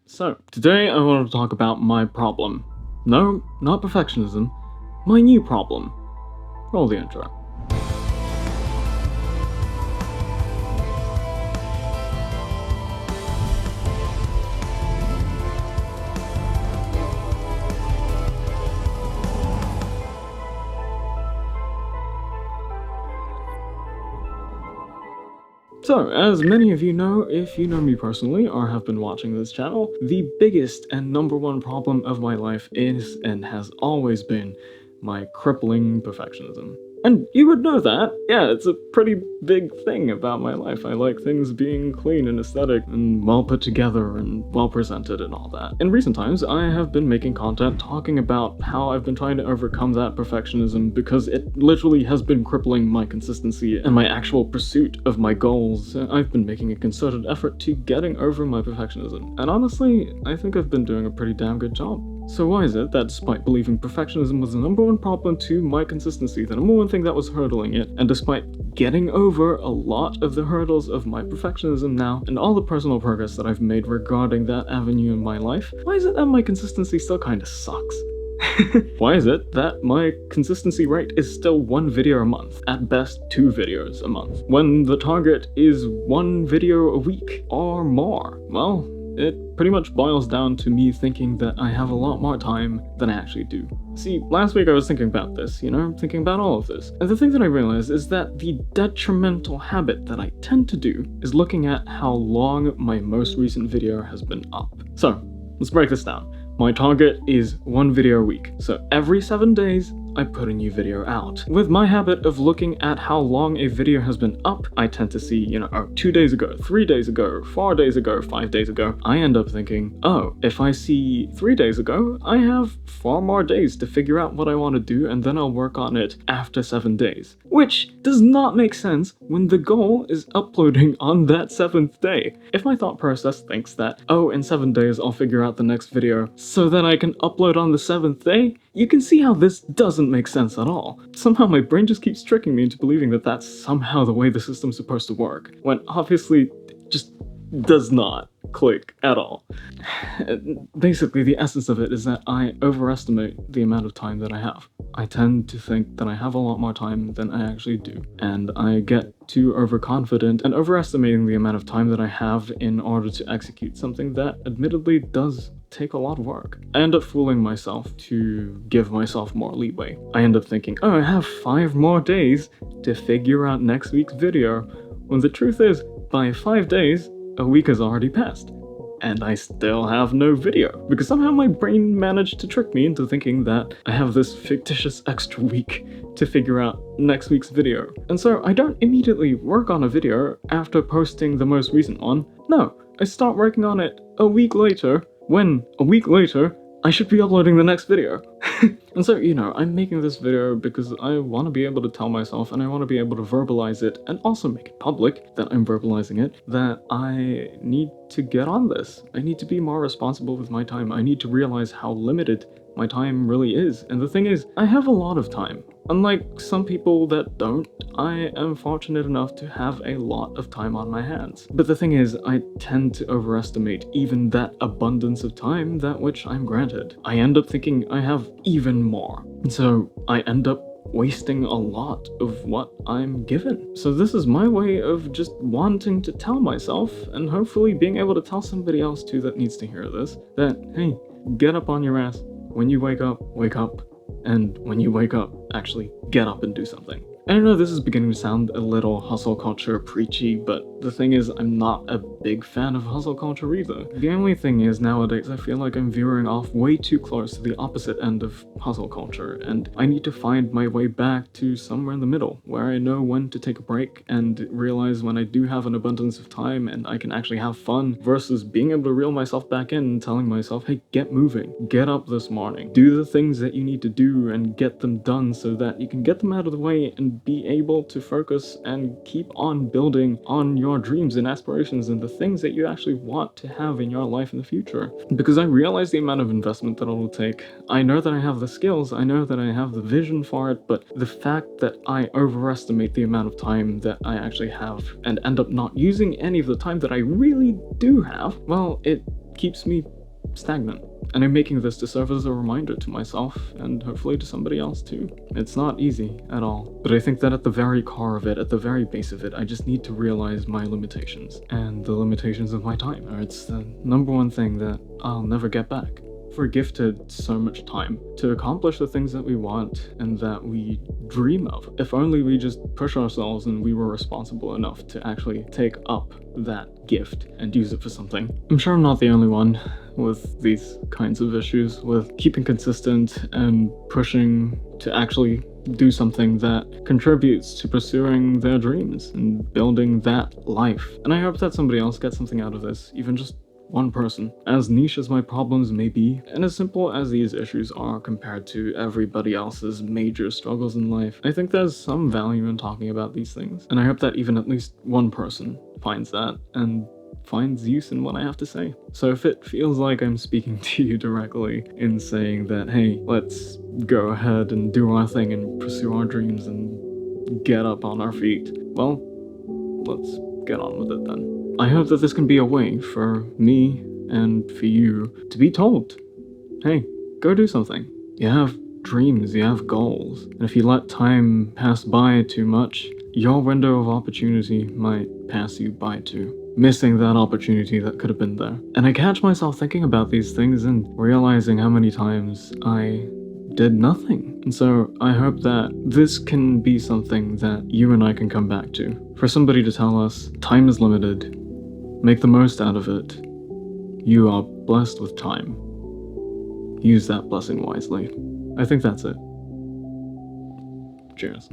So, today I want to talk about my problem. No, not perfectionism. My new problem. Roll the intro. So, as many of you know, if you know me personally or have been watching this channel, the biggest and number one problem of my life is and has always been my crippling perfectionism. And you would know that. Yeah, it's a pretty big thing about my life. I like things being clean and aesthetic and well put together and well presented and all that. In recent times, I have been making content talking about how I've been trying to overcome that perfectionism because it literally has been crippling my consistency and my actual pursuit of my goals. I've been making a concerted effort to getting over my perfectionism. And honestly, I think I've been doing a pretty damn good job. So why is it that despite believing perfectionism was the number one problem to my consistency, the number one thing that was hurdling it, and despite getting over a lot of the hurdles of my perfectionism now, and all the personal progress that I've made regarding that avenue in my life, why is it that my consistency still kinda sucks? Why is it that my consistency rate is still 1 video a month, at best 2 videos a month, when the target is 1 video a week or more? Well, it pretty much boils down to me thinking that I have a lot more time than I actually do. See, last week I was thinking about this, thinking about all of this. And the thing that I realized is that the detrimental habit that I tend to do is looking at how long my most recent video has been up. So, let's break this down. My target is 1 video a week, so every 7 days, I put a new video out. With my habit of looking at how long a video has been up, I tend to see, 2 days ago, 3 days ago, 4 days ago, 5 days ago. I end up thinking, oh, if I see 3 days ago, I have 4 more days to figure out what I want to do, and then I'll work on it after 7 days. Which does not make sense when the goal is uploading on that 7th day. If my thought process thinks that, oh, in 7 days I'll figure out the next video so that I can upload on the 7th day, you can see how this doesn't make sense at all. Somehow my brain just keeps tricking me into believing that that's somehow the way the system's supposed to work, when obviously it just does not click at all. Basically, the essence of it is that I overestimate the amount of time that I have. I tend to think that I have a lot more time than I actually do, and I get too overconfident and overestimating the amount of time that I have in order to execute something that admittedly does take a lot of work. I end up fooling myself to give myself more leeway. I end up thinking, oh, I have 5 more days to figure out next week's video, when the truth is, by 5 days, a week has already passed, and I still have no video, because somehow my brain managed to trick me into thinking that I have this fictitious extra week to figure out next week's video. And so I don't immediately work on a video after posting the most recent one. No, I start working on it a week later, when a week later I should be uploading the next video. And so, I'm making this video because I want to be able to tell myself, and I want to be able to verbalize it, and also make it public that I'm verbalizing it, that I need to get on this. I need to be more responsible with my time. I need to realize how limited my time really is. And the thing is, I have a lot of time. Unlike some people that don't, I am fortunate enough to have a lot of time on my hands. But the thing is, I tend to overestimate even that abundance of time that which I'm granted. I end up thinking I have even more. And so I end up wasting a lot of what I'm given. So this is my way of just wanting to tell myself, and hopefully being able to tell somebody else too that needs to hear this, that, hey, get up on your ass. When you wake up, and when you wake up, actually get up and do something. I don't know, this is beginning to sound a little hustle culture preachy, but the thing is, I'm not a big fan of hustle culture either. The only thing is, nowadays, I feel like I'm veering off way too close to the opposite end of hustle culture, and I need to find my way back to somewhere in the middle, where I know when to take a break and realize when I do have an abundance of time and I can actually have fun, versus being able to reel myself back in and telling myself, hey, get moving, get up this morning, do the things that you need to do and get them done so that you can get them out of the way and be able to focus and keep on building on your dreams and aspirations and the things that you actually want to have in your life in the future. Because I realize the amount of investment that it'll take. I know that I have the skills, I know that I have the vision for it, but the fact that I overestimate the amount of time that I actually have and end up not using any of the time that I really do have, well, it keeps me stagnant. And I'm making this to serve as a reminder to myself, and hopefully to somebody else too. It's not easy at all, but I think that at the very core of it, at the very base of it, I just need to realize my limitations, and the limitations of my time. It's the number one thing that I'll never get back. We're gifted so much time to accomplish the things that we want and that we dream of. If only we just push ourselves and we were responsible enough to actually take up that gift and use it for something. I'm sure I'm not the only one with these kinds of issues, with keeping consistent and pushing to actually do something that contributes to pursuing their dreams and building that life. And I hope that somebody else gets something out of this, even just one person. As niche as my problems may be, and as simple as these issues are compared to everybody else's major struggles in life, I think there's some value in talking about these things. And I hope that even at least one person finds that and finds use in what I have to say. So if it feels like I'm speaking to you directly in saying that, hey, let's go ahead and do our thing and pursue our dreams and get up on our feet, well, let's get on with it then. I hope that this can be a way for me and for you to be told, hey, go do something. You have dreams, you have goals, and if you let time pass by too much, your window of opportunity might pass you by too, missing that opportunity that could have been there. And I catch myself thinking about these things and realizing how many times I did nothing. And so I hope that this can be something that you and I can come back to. For somebody to tell us, time is limited, make the most out of it. You are blessed with time. Use that blessing wisely. I think that's it. Cheers.